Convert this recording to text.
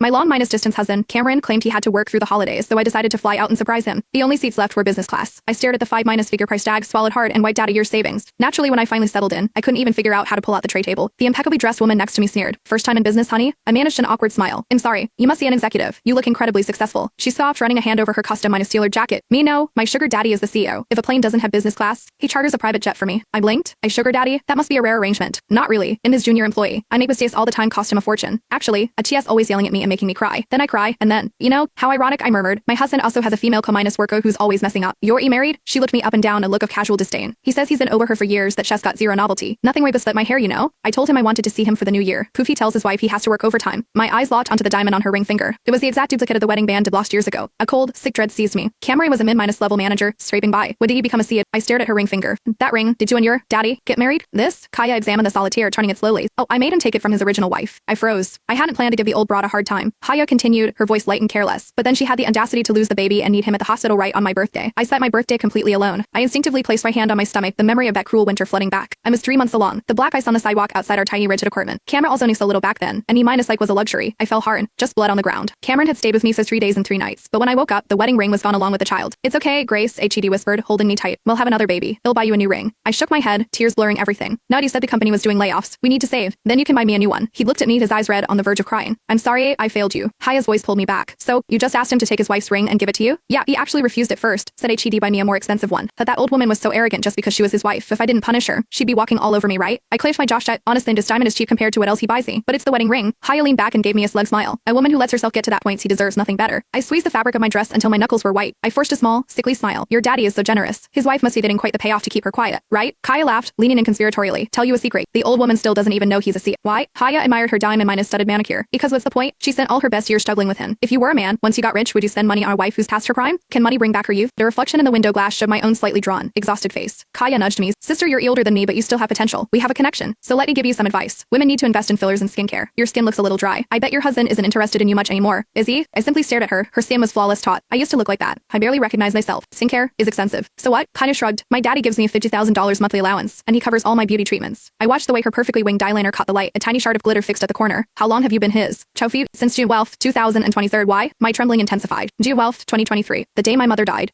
My long-distance husband, Cameron, claimed he had to work through the holidays, so I decided to fly out and surprise him. The only seats left were business class. I stared at the 5-figure price tag, swallowed hard, and wiped out a year's savings. Naturally, when I finally settled in, I couldn't even figure out how to pull out the tray table. The impeccably dressed woman next to me sneered. "First time in business, honey?" I managed an awkward smile. "I'm sorry. You must be an executive. You look incredibly successful." She scoffed, running a hand over her custom-tailored jacket. "Me no. My sugar daddy is the CEO. If a plane doesn't have business class, he charters a private jet for me." I blinked. "A sugar daddy? That must be a rare arrangement." "Not really. In his junior employee. I make mistakes all the time, cost him a fortune. Actually, a TS always yelling at me and making me cry. Then I cry, and then, you know, how ironic," I murmured. "My husband also has a female co-worker who's always messing up." "You're married?" She looked me up and down, a look of casual disdain. "He says he's been over her for years, that she's got zero novelty. Nothing way but split my hair, you know." I told him I wanted to see him for the new year. Poof, he tells his wife he has to work overtime. My eyes locked onto the diamond on her ring finger. It was the exact duplicate of the wedding band lost years ago. A cold, sick dread seized me. Cameron was a mid-level manager, scraping by. When did he become a CEO? I stared at her ring finger. "That ring, did you and your daddy get married?" "This?" Kaya examined the solitaire, turning it slowly. "Oh, I made him take it from his original wife." I froze. I hadn't planned to give the old broad a hard time. Kaya continued, her voice light and careless. "But then she had the audacity to lose the baby and need him at the hospital right on my birthday. I spent my birthday completely alone." I instinctively placed my hand on my stomach, the memory of that cruel winter flooding back. I was 3 months along. The black ice on the sidewalk outside our tiny rigid apartment. Cameron also knew so little back then, and E- was a luxury. I fell hard, just blood on the ground. Cameron had stayed with me for 3 days and 3 nights, but when I woke up, the wedding ring was gone along with the child. "It's okay, Grace," HED whispered, holding me tight. "We'll have another baby. They'll buy you a new ring." I shook my head, tears blurring everything. "Nuddy said the company was doing layoffs. We need to save. Then you can buy me a new one." He looked at me, his eyes red, on the verge of crying. "I'm sorry, I failed you." Haya's voice pulled me back. "So, you just asked him to take his wife's ring and give it to you?" "Yeah, he actually refused at first," said HED, "buy me a more expensive one. But that old woman was so arrogant just because she was his wife. If I didn't punish her, she'd be walking all over me, right?" I clenched my jaw shut. "Honestly, this diamond is cheap compared to what else he buys me. But it's the wedding ring." Haya leaned back and gave me a slug smile. "A woman who lets herself get to that point, he deserves nothing better." I squeezed the fabric of my dress until my knuckles were white. I forced a small, sickly smile. "Your daddy is so generous. His wife must be getting quite the payoff to keep her quiet, right?" Kaya laughed, leaning in conspiratorially. "Tell you a secret. The old woman still doesn't even know he's a C. Why?" Haya admired her diamond-studded manicure. "Because what's the point? She spent all her best years struggling with him. If you were a man, once you got rich, would you spend money on a wife who's past her prime? Can money bring back her youth?" The reflection in the window glass showed my own slightly drawn, exhausted face. Kaya nudged me. "Sister, you're older than me, but you still have potential. We have a connection. So let me give you some advice. Women need to invest in fillers and skincare. Your skin looks a little dry. I bet your husband isn't interested in you much anymore, is he?" I simply stared at her. Her skin was flawless taut. I used to look like that. I barely recognized myself. "Skincare is expensive." "So what?" Kinda shrugged. "My daddy gives me a $50,000 monthly allowance, and he covers all my beauty treatments." I watched the way her perfectly winged eyeliner caught the light, a tiny shard of glitter fixed at the corner. "How long have you been his?" "Chofi, since June 12th, 2023. Why?" My trembling intensified. "June 12th, 2023. The day my mother died."